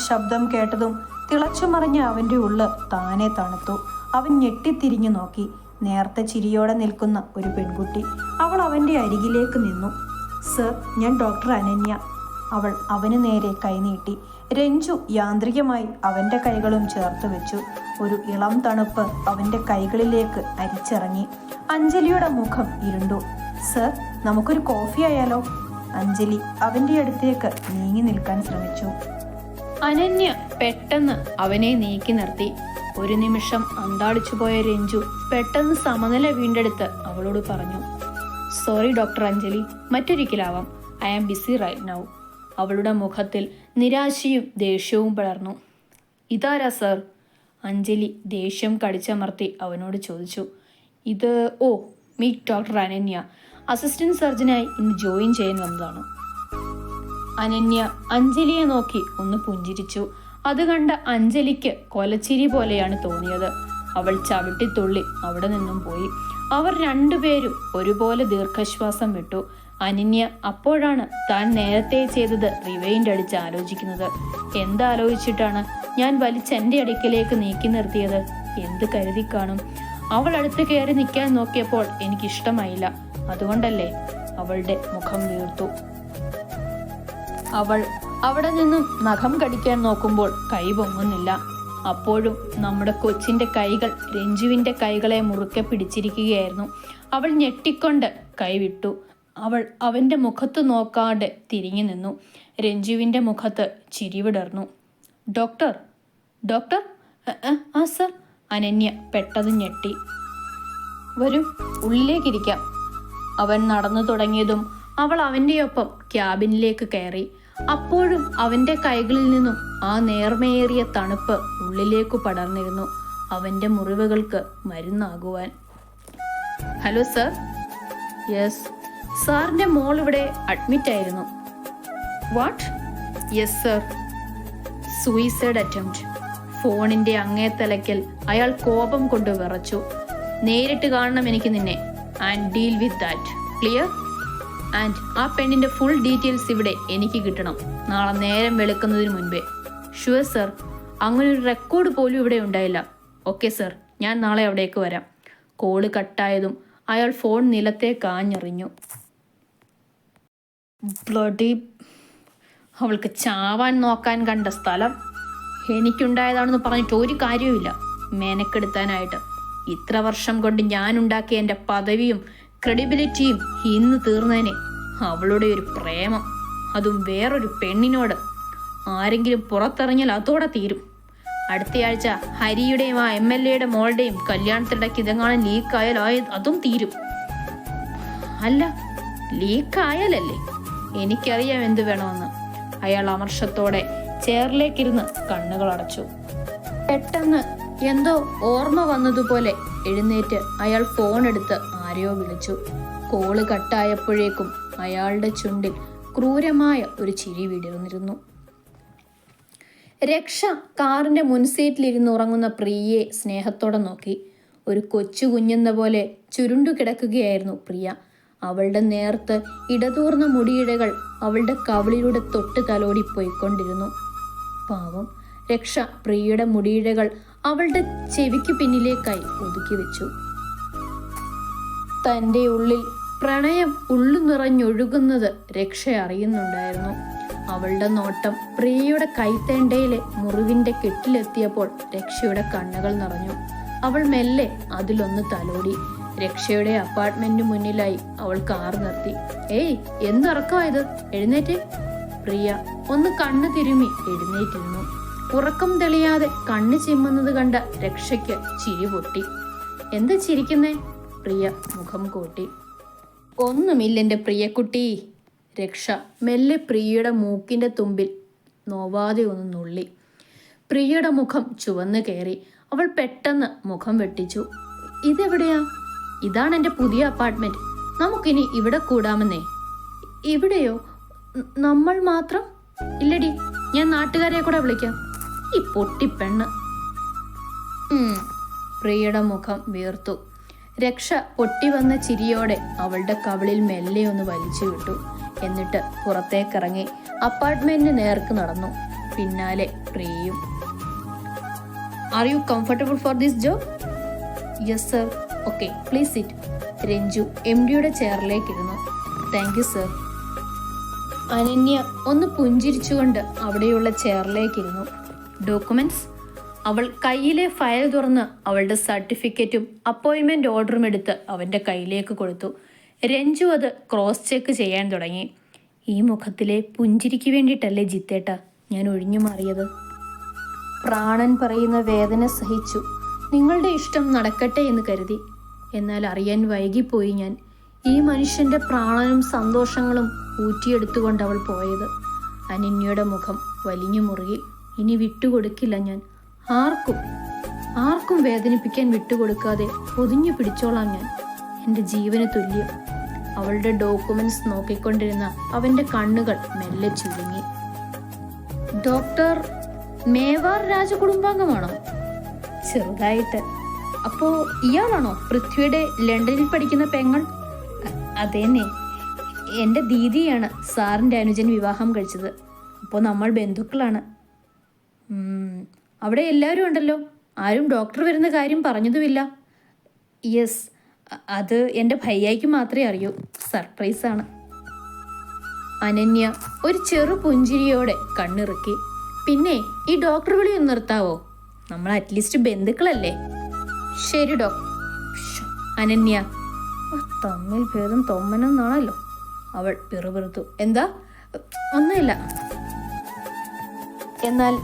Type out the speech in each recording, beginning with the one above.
ശബ്ദം കേട്ടതും തിളച്ചു മറിഞ്ഞ അവൻ്റെ ഉള്ള് താനെ തണുത്തു. അവൻ ഞെട്ടിത്തിരിഞ്ഞു നോക്കി. നേർത്ത ചിരിയോടെ നിൽക്കുന്ന ഒരു പെൺകുട്ടി. അവൾ അവൻ്റെ അരികിലേക്ക് നിന്നു. സർ, ഞാൻ ഡോക്ടർ അനന്യ. അവൾ അവന് നേരെ കൈനീട്ടി. രഞ്ജു യാന്ത്രികമായി അവൻ്റെ കൈകളും ചേർത്ത് വെച്ചു. ഒരു ഇളം തണുപ്പ് അവൻ്റെ കൈകളിലേക്ക് അരിച്ചിറങ്ങി. അഞ്ജലിയുടെ മുഖം ഇരുണ്ടു. സർ, നമുക്കൊരു കോഫി ആയാലോ? അഞ്ജലി അവൻ്റെ അടുത്തേക്ക് നീങ്ങി നിൽക്കാൻ ശ്രമിച്ചു. അനന്യ പെട്ടെന്ന് അവനെ നീക്കി നിർത്തി. ഒരു നിമിഷം അന്താളിച്ചു പോയ രഞ്ജു പെട്ടെന്ന് സമനില വീണ്ടെടുത്ത് അവളോട് പറഞ്ഞു, സോറി ഡോക്ടർ അഞ്ജലി, മറ്റൊരിക്കലാവാം. I am busy right now. അവളുടെ മുഖത്തിൽ നിരാശയും ദേഷ്യവും പടർന്നു. ഇതാരാ സർ? അഞ്ജലി ദേഷ്യം കടിച്ചമർത്തി അവനോട് ചോദിച്ചു. Meet doctor Ananya. അസിസ്റ്റന്റ് സർജനായി ഇന്ന് ജോയിൻ ചെയ്യാൻ വന്നതാണ്. അനന്യ അഞ്ജലിയെ നോക്കി ഒന്ന് പുഞ്ചിരിച്ചു. അത് കണ്ട അഞ്ജലിക്ക് കൊലച്ചിരി പോലെയാണ് തോന്നിയത്. അവൾ ചവിട്ടിത്തുള്ളി അവിടെ നിന്നും പോയി. അവർ രണ്ടുപേരും ഒരുപോലെ ദീർഘശ്വാസം വിട്ടു. അനന്യ അപ്പോഴാണ് താൻ നേരത്തെ ചെയ്തത് റിവൈൻഡ് അടിച്ച് ആലോചിക്കുന്നത്. എന്താലോചിച്ചിട്ടാണ് ഞാൻ വലിച്ചെൻ്റെ അടുക്കിലേക്ക് നീക്കി നിർത്തിയത്? എന്ത് കരുതി കാണും? അവൾ അടുത്ത് കയറി നിൽക്കാൻ നോക്കിയപ്പോൾ എനിക്കിഷ്ടമായില്ല. അതുകൊണ്ടല്ലേ? അവളുടെ മുഖം വീർത്തു. അവൾ അവിടെ നിന്നും നഖം കടിക്കാൻ നോക്കുമ്പോൾ കൈ പൊങ്ങുന്നില്ല. അപ്പോഴും നമ്മുടെ കൊച്ചിന്റെ കൈകൾ രഞ്ജുവിന്റെ കൈകളെ മുറുക്കെ പിടിച്ചിരിക്കുകയായിരുന്നു. അവൾ ഞെട്ടിക്കൊണ്ട് കൈവിട്ടു. അവൾ അവന്റെ മുഖത്ത് നോക്കാതെ തിരിഞ്ഞു നിന്നു. രഞ്ജുവിന്റെ മുഖത്ത് ചിരിവിടർന്നു. ഡോക്ടർ ഡോക്ടർ ആ സർ. അനന്യ പെട്ടെന്ന് ഞെട്ടി. വരൂ, ഉള്ളിലേക്കിരിക്കാം. അവൻ നടന്നു തുടങ്ങിയതും അവൾ അവൻ്റെയൊപ്പം ക്യാബിനിലേക്ക് കയറി. അപ്പോഴും അവൻ്റെ കൈകളിൽ നിന്നും ആ നേർമയേറിയ തണുപ്പ് ഉള്ളിലേക്കു പടർന്നിരുന്നു, അവൻ്റെ മുറിവുകൾക്ക് മരുന്നാകുവാൻ. Hello sir. യെസ്. സാറിൻ്റെ മോൾ ഇവിടെ അഡ്മിറ്റ് ആയിരുന്നു. What? Yes sir. Suicide attempt. ഫോണിൻ്റെ അങ്ങേ തലയ്ക്കൽ അയാൾ കോപം കൊണ്ട് വിറച്ചു. നേരിട്ട് കാണണം എനിക്ക് നിന്നെ. And deal with that. Clear? And ആ പെണ്ണിന്റെ ഫുൾ ഡീറ്റെയിൽസ് ഇവിടെ എനിക്ക് കിട്ടണം, നാളെ നേരം വെളുക്കുന്നതിന് മുൻപേ. Sure sir. അങ്ങനെ ഒരു റെക്കോർഡ് പോലും ഇവിടെ ഉണ്ടായില്ല. ഓക്കെ സർ, ഞാൻ നാളെ അവിടേക്ക് വരാം. കോള് കട്ടായതും അയാൾ ഫോൺ നിലത്തേക്ക് ആഞ്ഞെറിഞ്ഞു. ബ്ലഡി. അവൾക്ക് ചാവാൻ നോക്കാൻ കണ്ട സ്ഥലം എനിക്കുണ്ടായതാണെന്ന് പറഞ്ഞിട്ട് ഒരു കാര്യവുമില്ല. മെനക്കെടുത്താനായിട്ട് ഇത്ര വർഷം കൊണ്ട് ഞാൻ ഉണ്ടാക്കിയ എൻ്റെ പദവിയും ക്രെഡിബിലിറ്റിയും ഇന്ന് തീർന്നതിന് അവളുടെ ഒരു പ്രേമം, അതും വേറൊരു പെണ്ണിനോട്. ആരെങ്കിലും പുറത്തിറങ്ങിയാൽ അതോടെ തീരും. അടുത്തയാഴ്ച ഹരിയുടെയും ആ MLA മോളുടെയും കല്യാണത്തിനിടയ്ക്ക് ഇതെങ്ങാനും ലീക്കായാൽ അതും തീരും. അല്ല, ലീക്കായാലല്ലേ? എനിക്കറിയാം എന്ത് വേണമെന്ന്. അയാൾ അമർഷത്തോടെ ചെയറിലേക്കിരുന്ന് കണ്ണുകൾ അടച്ചു. പെട്ടെന്ന് എന്തോ ഓർമ്മ വന്നതുപോലെ എഴുന്നേറ്റ് അയാൾ ഫോൺ എടുത്ത് ആരെയോ വിളിച്ചു. കോള് കട്ടായപ്പോഴേക്കും അയാളുടെ ചുണ്ടിൽ ക്രൂരമായ ഒരു ചിരി വിടർന്നിരുന്നു. രക്ഷ കാറിന്റെ മുൻസീറ്റിലിരുന്ന് ഉറങ്ങുന്ന പ്രിയയെ സ്നേഹത്തോടെ നോക്കി. ഒരു കൊച്ചു കുഞ്ഞെന്ന പോലെ ചുരുണ്ടു കിടക്കുകയായിരുന്നു പ്രിയ. അവളുടെ നേർത്ത് ഇടതൂർന്ന മുടിയിഴകൾ അവളുടെ കവിളിലൂടെ തൊട്ട് തലോടി പോയിക്കൊണ്ടിരുന്നു. പാവം. രക്ഷ പ്രിയയുടെ മുടിയിഴകൾ അവളുടെ ചെവിക്ക് പിന്നിലേക്കായി ഒതുക്കി വെച്ചു. തൻ്റെ ഉള്ളിൽ പ്രണയം ഉള്ളു നിറഞ്ഞൊഴുകുന്നത് രക്ഷ അറിയുന്നുണ്ടായിരുന്നു. അവളുടെ നോട്ടം പ്രിയയുടെ കൈത്തേണ്ടയിലെ മുറിവിന്റെ കെട്ടിലെത്തിയപ്പോൾ രക്ഷയുടെ കണ്ണുകൾ നിറഞ്ഞു. അവൾ മെല്ലെ അതിലൊന്ന് തലോടി. രക്ഷയുടെ അപ്പാർട്ട്മെന്റിന് മുന്നിലായി അവൾ കാർ നിർത്തി. ഏയ്, എന്തുറക്കമായത്? എഴുന്നേറ്റ്. പ്രിയ ഒന്ന് കണ്ണു തിരുമ്മി എഴുന്നേറ്റിരുന്നു. ഉറക്കം തെളിയാതെ കണ്ണ് ചിമ്മുന്നത് കണ്ട രക്ഷയ്ക്ക് ചിരി പൊട്ടി. എന്താ ചിരിക്കുന്നേ? പ്രിയ മുഖം കൂട്ടി. ഒന്നുമില്ലെൻ്റെ പ്രിയക്കുട്ടി. രക്ഷ മെല്ലെ പ്രിയയുടെ മൂക്കിൻ്റെ തുമ്പിൽ നോവാതെ ഒന്ന് നുള്ളി. പ്രിയയുടെ മുഖം ചുവന്ന് കയറി. അവൾ പെട്ടെന്ന് മുഖം വെട്ടിച്ചു. ഇതെവിടെയാ? ഇതാണ് എൻ്റെ പുതിയ അപ്പാർട്ട്മെന്റ്. നമുക്കിനി ഇവിടെ കൂടാമെന്നേ. ഇവിടെയോ? നമ്മൾ മാത്രം? ഇല്ലടി, ഞാൻ നാട്ടുകാരെ കൂടെ വിളിക്കാം. ഈ പൊട്ടിപ്പെണ്ണ്. പ്രിയയുടെ മുഖം വീർത്തു. രക്ഷ പൊട്ടി വന്ന ചിരിയോടെ അവളുടെ കവിളിൽ മെല്ലെ ഒന്ന് വലിച്ചു വിട്ടു. എന്നിട്ട് പുറത്തേക്കിറങ്ങി അപ്പാർട്ട്മെന്റിന് നേർക്ക് നടന്നു. പിന്നാലെ പ്രിയയും. Are you comfortable for this job? Yes sir. Okay, please sit. Ranju MDയുടെ ചെയറിലേക്കിരുന്നു. Thank you sir. അനന്യ ഒന്ന് പുഞ്ചിരിച്ചുകൊണ്ട് അവിടെയുള്ള ചെയറിലേക്കിരുന്നു. ഡോക്യുമെന്റ്സ്? അവൾ കയ്യിലെ ഫയൽ തുറന്ന് അവളുടെ സർട്ടിഫിക്കറ്റും അപ്പോയിൻമെന്റ് ഓർഡറും എടുത്ത് അവൻ്റെ കയ്യിലേക്ക് കൊടുത്തു. രഞ്ജു അത് ക്രോസ് ചെക്ക് ചെയ്യാൻ തുടങ്ങി. ഈ മുഖത്തിലെ പുഞ്ചിരിക്ക് വേണ്ടിയിട്ടല്ലേ ജിത്തേട്ട ഞാൻ ഒഴിഞ്ഞു മാറിയത്? പ്രാണൻ പറയുന്ന വേദന സഹിച്ചു. നിങ്ങളുടെ ഇഷ്ടം നടക്കട്ടെ എന്ന് കരുതി. എന്നാൽ അറിയാൻ വൈകിപ്പോയി ഞാൻ. ഈ മനുഷ്യന്റെ പ്രാണനും സന്തോഷങ്ങളും ഊറ്റിയെടുത്തുകൊണ്ട് അവൾ പോയത്. അനന്യയുടെ മുഖം വലിഞ്ഞു മുറുകി. ഇനി വിട്ടുകൊടുക്കില്ല ഞാൻ. ആർക്കും വേദനിപ്പിക്കാൻ വിട്ടുകൊടുക്കാതെ പൊതിഞ്ഞു പിടിച്ചോളാം ഞാൻ. എൻ്റെ ജീവന് തുല്യം. അവളുടെ ഡോക്യുമെന്റ്സ് നോക്കിക്കൊണ്ടിരുന്ന അവൻ്റെ കണ്ണുകൾ മെല്ലെ ചുരുങ്ങി. ഡോക്ടർ മേവാർ രാജകുടുംബാംഗമാണോ? ചെറുതായിട്ട്. അപ്പോ ഇയാളാണോ പൃഥ്വിയുടെ ലണ്ടനിൽ പഠിക്കുന്ന പെങ്ങൾ? അതേന്നെ, എൻ്റെ ദീദിയാണ് സാറിൻ്റെ അനുജൻ വിവാഹം കഴിച്ചത്. അപ്പോൾ നമ്മൾ ബന്ധുക്കളാണ്. അവിടെ എല്ലാവരും ഉണ്ടല്ലോ. ആരും ഡോക്ടർ വരുന്ന കാര്യം പറഞ്ഞതുമില്ല. യെസ്, അത് എൻ്റെ ഭയ്യായിക്ക് മാത്രമേ അറിയൂ. സർപ്രൈസാണ്. അനന്യ ഒരു ചെറു പുഞ്ചിരിയോടെ കണ്ണിറുക്കി. പിന്നെ ഈ ഡോക്ടർ വിളി ഒന്ന് നിർത്താവോ? നമ്മൾ അറ്റ്ലീസ്റ്റ് ബന്ധുക്കളല്ലേ? ശരി അനന്യ. തമ്മിൽ ഭേദം തൊമ്മനെന്നാണല്ലോ. അവൾ പിറുപിറുത്തു. എന്താ? ഒന്നുമില്ല. എന്നാൽ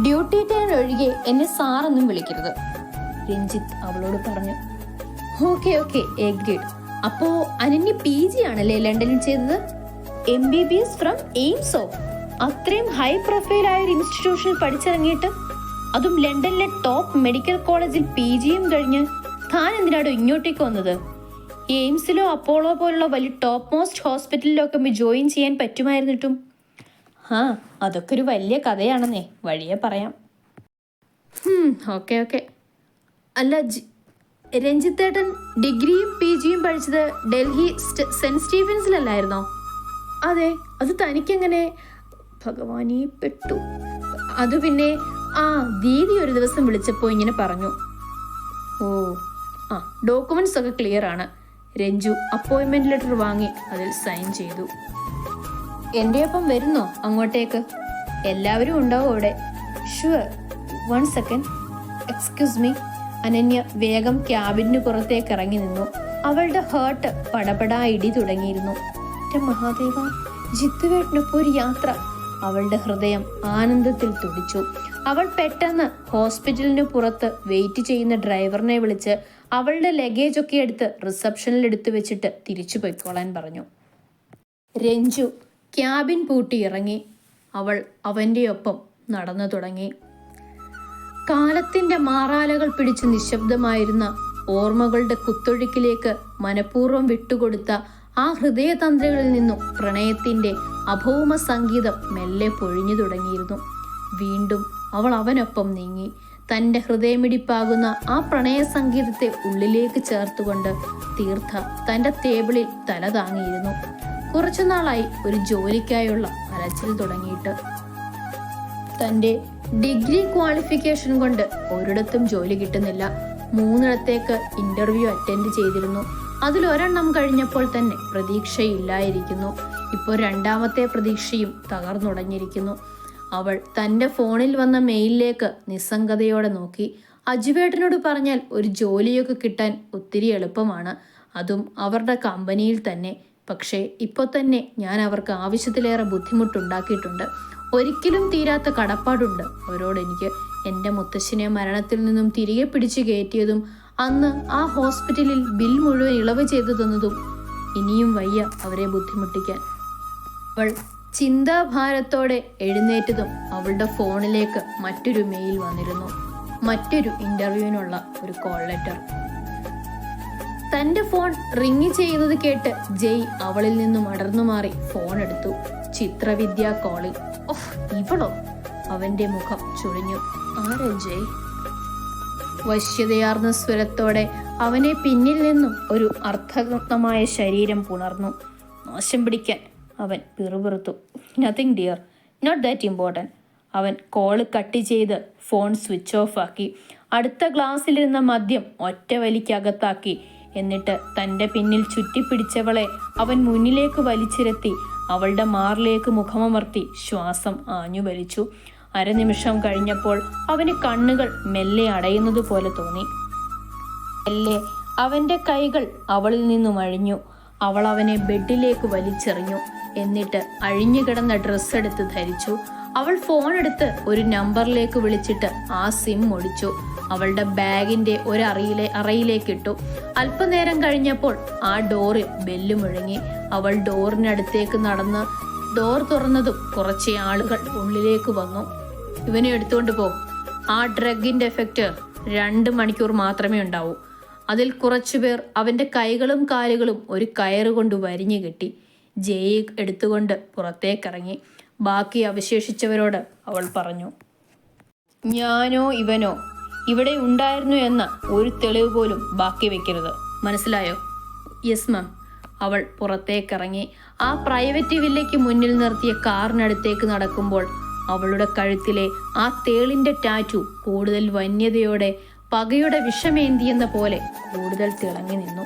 ഡ്യൂട്ടി ടൈം ഒഴികെ എന്നെ സാറൊന്നും വിളിക്കരുത്, രഞ്ജിത്ത് അവളോട് പറഞ്ഞു. Okay agreed. അപ്പോ അനന്യ PG ആണല്ലേ ലണ്ടനിൽ ചെയ്തത്? MBBS ഫ്രം എയിംസോ? അത്രയും ഹൈ പ്രൊഫൈൽ ആയ ഒരു ഇൻസ്റ്റിറ്റ്യൂഷനിൽ പഠിച്ചിറങ്ങിയിട്ട്, അതും ലണ്ടനിലെ ടോപ്പ് മെഡിക്കൽ കോളേജിൽ PGയും കഴിഞ്ഞ് താൻ എന്തിനാടോ ഇങ്ങോട്ടേക്ക് വന്നത്? എയിംസിലോ അപ്പോളോ പോലുള്ള വലിയ ടോപ്പ് മോസ്റ്റ് ഹോസ്പിറ്റലിലോ ഒക്കെ ജോയിൻ ചെയ്യാൻ പറ്റുമായിരുന്നിട്ടും. അതൊക്കെ ഒരു വലിയ കഥയാണെന്നേ, വഴിയെ പറയാം. ഓക്കെ. അല്ല, രഞ്ജിത്തേട്ടൻ ഡിഗ്രിയും PGയും പഠിച്ചത് ഡൽഹി സെന്റ് സ്റ്റീഫൻസിലല്ലായിരുന്നോ? അതെ. അത് തനിക്കെങ്ങനെ? ഭഗവാനീ പെട്ടു. അത് പിന്നെ ദീദി ഒരു ദിവസം വിളിച്ചപ്പോൾ ഇങ്ങനെ പറഞ്ഞു. ഡോക്യുമെന്റ്സ് ഒക്കെ ക്ലിയർ ആണ്. രഞ്ജു അപ്പോയിൻമെന്റ് ലെറ്റർ വാങ്ങി അതിൽ സൈൻ ചെയ്തു. എൻ്റെ ഒപ്പം വരുന്നോ അങ്ങോട്ടേക്ക്? എല്ലാവരും ഉണ്ടാവും അവിടെ. Sure. 1 second. Excuse me. Ananya വേഗം ക്യാബിന് പുറത്തേക്ക് ഇറങ്ങി നിന്നു. അവളുടെ ഹേർട്ട് പടപടാ ഇടി തുടങ്ങിയിരുന്നു. മഹാദേവ, ജിത്തുവേട്ടനൊപ്പം ഒരു യാത്ര. അവളുടെ ഹൃദയം ആനന്ദത്തിൽ തുടിച്ചു. അവൾ പെട്ടെന്ന് ഹോസ്പിറ്റലിന് പുറത്ത് വെയിറ്റ് ചെയ്യുന്ന ഡ്രൈവറിനെ വിളിച്ച് അവളുടെ ലഗേജ് ഒക്കെ എടുത്ത് റിസപ്ഷനിൽ എടുത്തു വെച്ചിട്ട് തിരിച്ചു പോയിക്കോളാൻ പറഞ്ഞു. രഞ്ജു ക്യാബിൻ പൂട്ടി ഇറങ്ങി. അവൾ അവൻ്റെ ഒപ്പം നടന്നു തുടങ്ങി. കാലത്തിന്റെ മാറാലകൾ പിടിച്ച് നിശബ്ദമായിരുന്ന ഓർമ്മകളുടെ കുത്തൊഴുക്കിലേക്ക് മനഃപൂർവ്വം വിട്ടുകൊടുത്ത ആ ഹൃദയതന്ത്രകളിൽ നിന്നും പ്രണയത്തിന്റെ അഭൗമ സംഗീതം മെല്ലെ പൊഴിഞ്ഞു തുടങ്ങിയിരുന്നു. വീണ്ടും അവൾ അവനൊപ്പം നീങ്ങി. തൻ്റെ ഹൃദയമിടിപ്പാകുന്ന ആ പ്രണയ സംഗീതത്തെ ഉള്ളിലേക്ക് ചേർത്തുകൊണ്ട് തീർത്ഥ തൻ്റെ ടേബിളിൽ തല താങ്ങിയിരുന്നു. കുറച്ചുനാളായി ഒരു ജോലിക്കായുള്ള അലച്ചിൽ തുടങ്ങിയിട്ട്. തൻ്റെ ഡിഗ്രി ക്വാളിഫിക്കേഷൻ കൊണ്ട് ഒരിടത്തും ജോലി കിട്ടുന്നില്ല. 3 ഇന്റർവ്യൂ അറ്റൻഡ് ചെയ്തിരുന്നു. അതിലൊരെണ്ണം കഴിഞ്ഞപ്പോൾ തന്നെ പ്രതീക്ഷയില്ലായിരിക്കുന്നു. ഇപ്പോൾ 2ാമത്തെ പ്രതീക്ഷയും തകർന്നുടഞ്ഞിരിക്കുന്നു. അവൾ തൻ്റെ ഫോണിൽ വന്ന മെയിലിലേക്ക് നിസ്സംഗതയോടെ നോക്കി. അജുവേട്ടനോട് പറഞ്ഞാൽ ഒരു ജോലിയൊക്കെ കിട്ടാൻ ഒത്തിരി എളുപ്പമാണ്, അതും അവരുടെ കമ്പനിയിൽ തന്നെ. പക്ഷേ ഇപ്പോൾ തന്നെ ഞാൻ അവർക്ക് ആവശ്യത്തിലേറെ ബുദ്ധിമുട്ടുണ്ടാക്കിയിട്ടുണ്ട്. ഒരിക്കലും തീരാത്ത കടപ്പാടുണ്ട് അവരോടെനിക്ക്. എൻ്റെ മുത്തശ്ശിനെ മരണത്തിൽ നിന്നും തിരികെ പിടിച്ചു കയറ്റിയതും അന്ന് ആ ഹോസ്പിറ്റലിൽ ബിൽ മുഴുവൻ ഇളവ് ചെയ്തു തന്നതും. ഇനിയും വയ്യ അവരെ ബുദ്ധിമുട്ടിക്കാൻ. അവൾ ചിന്താഭാരത്തോടെ എഴുന്നേറ്റതും അവളുടെ ഫോണിലേക്ക് മറ്റൊരു മെയിൽ വന്നിരുന്നു. മറ്റൊരു ഇന്റർവ്യൂവിനുള്ള ഒരു കോൾ ലെറ്റർ. തൻ്റെ ഫോൺ റിങ് ചെയ്യുന്നത് കേട്ട് ജയ് അവളിൽ നിന്നും അടർന്നു മാറി ഫോൺ എടുത്തു. ചിത്രവിദ്യ കോളിംഗ്. ഇവളോ? അവന്റെ മുഖം ചുളിഞ്ഞു. ആരാ ജയ്? വശ്യതയാർന്ന സ്വരത്തോടെ അവനെ പിന്നിൽ നിന്നും ഒരു അർത്ഥഗതമായ ശരീരം പുണർന്നു. നാശം പിടിക്കാൻ അവൻ പിറുപിറുത്തു. Nothing dear, not that important. അവൻ കോള് കട്ട് ചെയ്ത് ഫോൺ സ്വിച്ച് ഓഫ് ആക്കി. അടുത്ത ഗ്ലാസ്സിലിരുന്ന മദ്യം ഒറ്റ വലിക്കകത്താക്കി. എന്നിട്ട് തൻ്റെ പിന്നിൽ ചുറ്റിപ്പിടിച്ചവളെ അവൻ മുന്നിലേക്ക് വലിച്ചിരുത്തി അവളുടെ മാറിലേക്ക് മുഖമമർത്തി ശ്വാസം ആഞ്ഞു വലിച്ചു. അരനിമിഷം കഴിഞ്ഞപ്പോൾ അവന് കണ്ണുകൾ മെല്ലെ അടയുന്നത് പോലെ തോന്നി. മെല്ലെ അവൻ്റെ കൈകൾ അവളിൽ നിന്നും അഴിഞ്ഞു. അവൾ അവനെ ബെഡിലേക്ക് വലിച്ചെറിഞ്ഞു. എന്നിട്ട് അഴിഞ്ഞുകിടന്ന ഡ്രസ്സ് എടുത്ത് ധരിച്ചു. അവൾ ഫോൺ എടുത്ത് ഒരു നമ്പറിലേക്ക് വിളിച്ചിട്ട് ആ സിം ഒടിച്ചു. അവളുടെ ബാഗിന്റെ ഒരു അറയിലേക്കിട്ടു. അല്പനേരം കഴിഞ്ഞപ്പോൾ ആ ഡോറിൽ ബെല്ല് മുഴങ്ങി. അവൾ ഡോറിനടുത്തേക്ക് നടന്ന് ഡോർ തുറന്നതും കുറച്ച് ആളുകൾ ഉള്ളിലേക്ക് വന്നു. ഇവനെ എടുത്തുകൊണ്ട് പോ. ആ ഡ്രഗിന്റെ എഫക്റ്റ് 2 മണിക്കൂർ മാത്രമേ ഉണ്ടാവൂ. അതിൽ കുറച്ചുപേർ അവന്റെ കൈകളും കാലുകളും ഒരു കയറുകൊണ്ട് വരിഞ്ഞു കെട്ടി. ജയ് എടുത്തുകൊണ്ട് പുറത്തേക്കിറങ്ങി. ബാക്കി അവശേഷിച്ചവരോട് അവൾ പറഞ്ഞു, ഞാനോ ഇവനോ ഇവിടെ ഉണ്ടായിരുന്നു എന്ന ഒരു തെളിവ് പോലും ബാക്കി വെക്കരുത്, മനസ്സിലായോ? Yes ma'am. അവൾ പുറത്തേക്കിറങ്ങി. ആ പ്രൈവറ്റ് വില്ലയ്ക്ക് മുന്നിൽ നിർത്തിയ കാറിനടുത്തേക്ക് നടക്കുമ്പോൾ അവളുടെ കഴുത്തിലെ ആ തേളിന്റെ ടാറ്റു കൂടുതൽ വന്യതയോടെ പകയുടെ വിഷമേന്തിയെന്ന പോലെ കൂടുതൽ തിളങ്ങി നിന്നു.